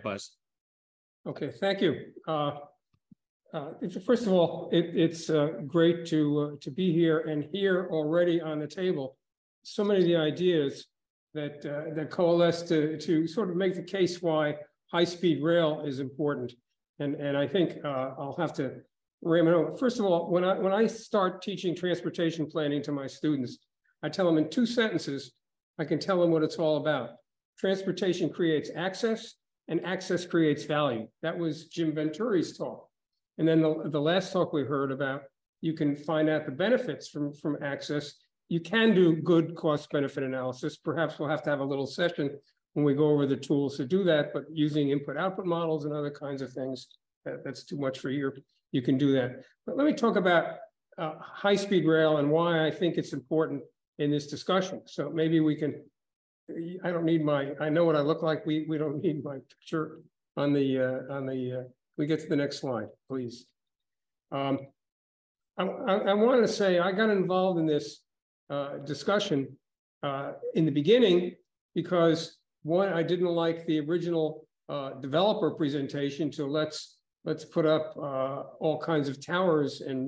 Buzz. Okay, thank you. First of all, it's great to be here and hear already on the table so many of the ideas that coalesce to sort of make the case why high-speed rail is important. And I think I'll have to ram it over. First of all, when I start teaching transportation planning to my students, I tell them in 2 sentences, I can tell them what it's all about. Transportation creates access, and access creates value. That was Jim Venturi's talk. And then the last talk we heard about, you can find out the benefits from access. You can do good cost benefit analysis. Perhaps we'll have to have a little session when we go over the tools to do that, but using input output models and other kinds of things, that's too much for here. You can do that. But let me talk about high-speed rail and why I think it's important in this discussion. So maybe we can, I don't need I know what I look like. We don't need my picture on the, we get to the next slide, please. I want to say I got involved in this discussion in the beginning because one, I didn't like the original developer presentation. So let's put up all kinds of towers and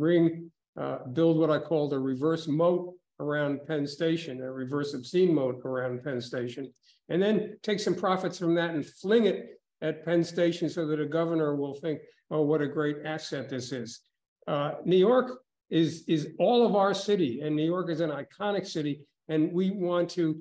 build what I called a reverse moat around Penn Station, a reverse obscene moat around Penn Station, and then take some profits from that and fling it at Penn Station so that a governor will think, oh, what a great asset this is. New York is all of our city, and New York is an iconic city, and we want to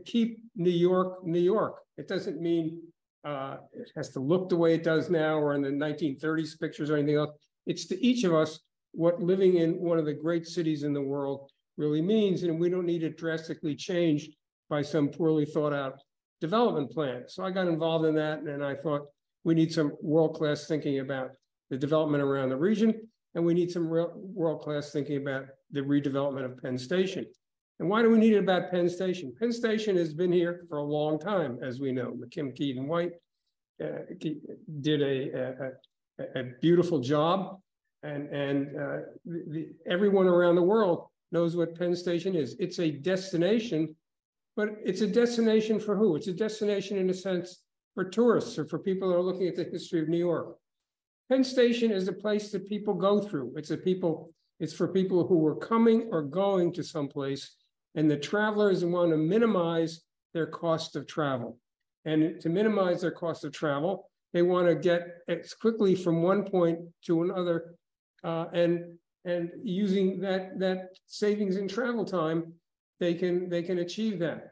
keep New York, New York. It doesn't mean it has to look the way it does now or in the 1930s pictures or anything else. It's to each of us what living in one of the great cities in the world really means, and we don't need it drastically changed by some poorly thought out development plan. So I got involved in that, and I thought we need some world-class thinking about the development around the region, and we need some world-class thinking about the redevelopment of Penn Station. And why do we need it about Penn Station? Penn Station has been here for a long time, as we know. McKim, Keaton, White did a beautiful job, and everyone around the world knows what Penn Station is. It's a destination, but it's a destination for who? It's a destination in a sense for tourists or for people that are looking at the history of New York. Penn Station is a place that people go through. It's for people who are coming or going to someplace, and the travelers want to minimize their cost of travel. And to minimize their cost of travel, they want to get as quickly from one point to another, and using that savings in travel time, they can achieve that.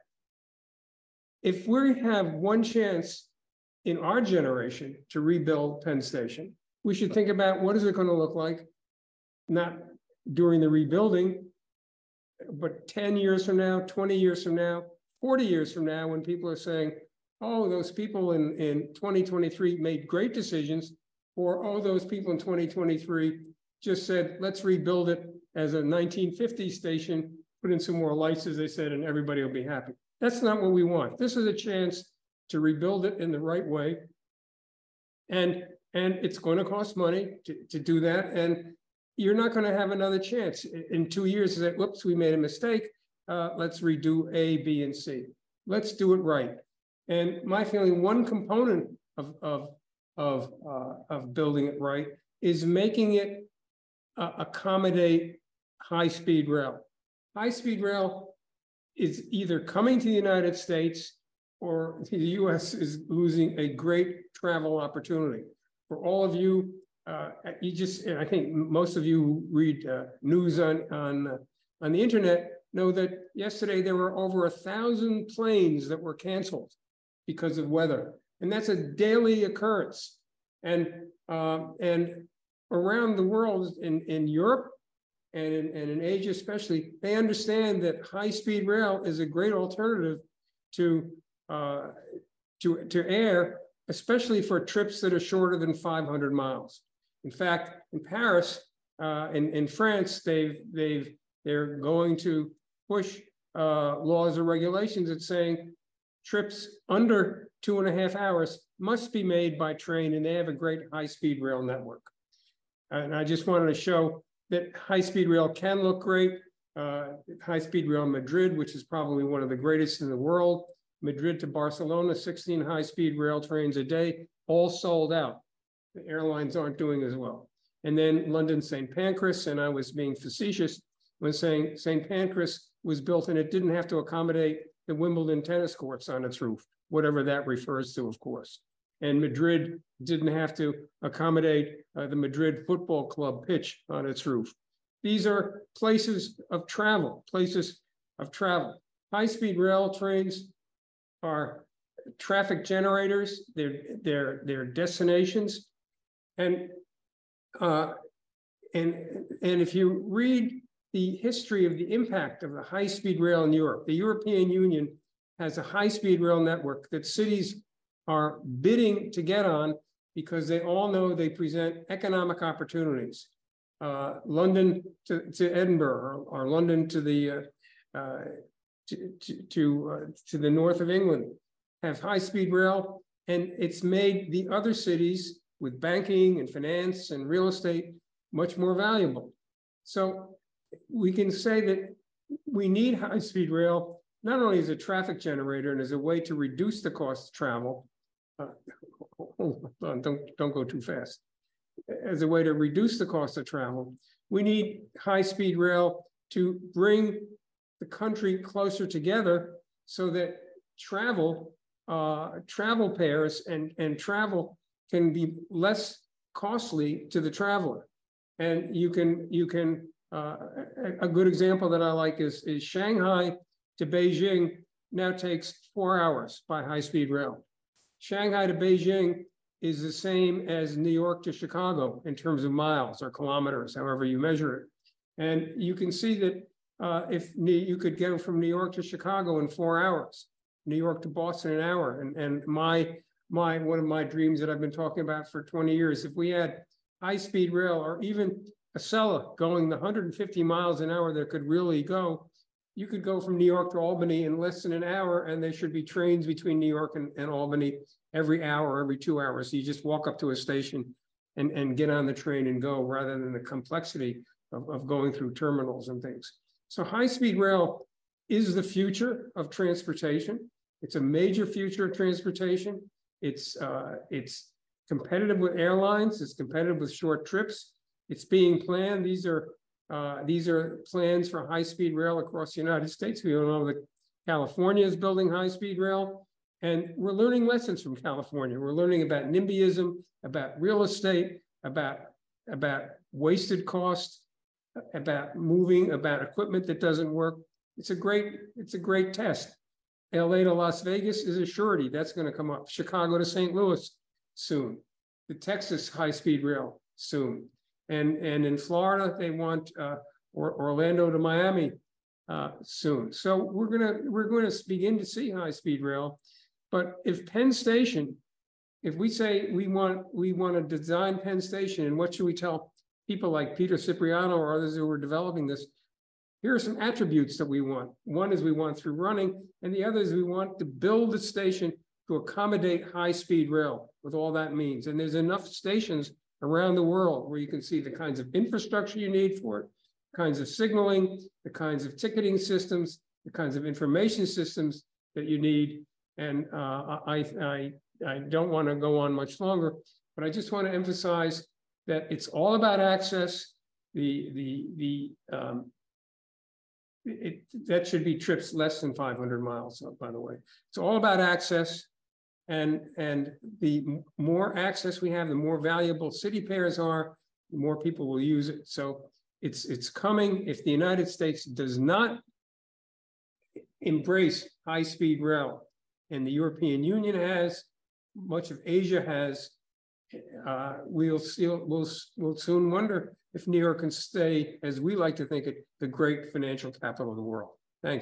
If we have one chance in our generation to rebuild Penn Station, we should think about what is it going to look like, not during the rebuilding, but 10 years from now, 20 years from now, 40 years from now, when people are saying, oh, those people in 2023 made great decisions, or oh, those people in 2023 just said, let's rebuild it as a 1950s station, put in some more lights, as they said, and everybody will be happy. That's not what we want. This is a chance to rebuild it in the right way. And it's going to cost money to do that. And you're not going to have another chance in 2 years to say, whoops, we made a mistake. Let's redo A, B, and C. Let's do it right. And my feeling, one component of building it right is making it accommodate high-speed rail. High-speed rail is either coming to the United States or the US is losing a great travel opportunity. For all of you, I think most of you who read news on the internet know that yesterday there were over 1,000 planes that were canceled because of weather. And that's a daily occurrence. And around the world, in Europe and in Asia especially, they understand that high-speed rail is a great alternative to air, especially for trips that are shorter than 500 miles. In fact, in Paris, in France, they're going to push laws or regulations that saying trips under 2.5 hours must be made by train, and they have a great high-speed rail network. And I just wanted to show that high-speed rail can look great. High-speed rail Madrid, which is probably one of the greatest in the world, Madrid to Barcelona, 16 high-speed rail trains a day, all sold out. The airlines aren't doing as well. And then London St. Pancras, and I was being facetious when saying St. Pancras was built and it didn't have to accommodate the Wimbledon tennis courts on its roof, whatever that refers to, of course. And Madrid didn't have to accommodate the Madrid Football Club pitch on its roof. These are places of travel, High-speed rail trains are traffic generators, they're destinations. And if you read the history of the impact of the high-speed rail in Europe, the European Union has a high-speed rail network that cities are bidding to get on because they all know they present economic opportunities. London to Edinburgh, or London to the to the north of England have high-speed rail, and it's made the other cities with banking and finance and real estate much more valuable. So we can say that we need high-speed rail not only as a traffic generator and as a way to reduce the cost of travel. Hold on, don't go too fast. As a way to reduce the cost of travel, we need high-speed rail to bring the country closer together so that travel pairs and travel can be less costly to the traveler. And you can a good example that I like is Shanghai to Beijing now takes 4 hours by high-speed rail. Shanghai to Beijing is the same as New York to Chicago in terms of miles or kilometers, however you measure it. And you can see that if you could go from New York to Chicago in 4 hours, New York to Boston, an hour. And one of my dreams that I've been talking about for 20 years, if we had high-speed rail or even a Acela going the 150 miles an hour that could really go, you could go from New York to Albany in less than an hour, and there should be trains between New York and Albany every hour, every 2 hours. So you just walk up to a station and get on the train and go, rather than the complexity of going through terminals and things. So high-speed rail is the future of transportation. It's a major future of transportation. It's competitive with airlines. It's competitive with short trips. It's being planned. These are plans for high-speed rail across the United States. We all know that California is building high-speed rail, and we're learning lessons from California. We're learning about NIMBYism, about real estate, about wasted cost, about moving, about equipment that doesn't work. It's a great test. LA to Las Vegas is a surety. That's going to come up. Chicago to St. Louis soon. The Texas high-speed rail soon. And in Florida, they want Orlando to Miami soon. So we're going to begin to see high-speed rail. But if Penn Station, if we say we want to design Penn Station, and what should we tell people like Peter Cipriano or others who are developing this? Here are some attributes that we want. One is we want through running, and the other is we want to build the station to accommodate high-speed rail with all that means. And there's enough stations around the world where you can see the kinds of infrastructure you need for it, kinds of signaling, the kinds of ticketing systems, the kinds of information systems that you need. And I don't want to go on much longer, but I just want to emphasize that it's all about access. That should be trips less than 500 miles, by the way. It's all about access. And the more access we have, the more valuable city pairs are, the more people will use it. So it's coming. If the United States does not embrace high-speed rail, and the European Union has, much of Asia has, we'll soon wonder if New York can stay, as we like to think it, the great financial capital of the world. Thanks.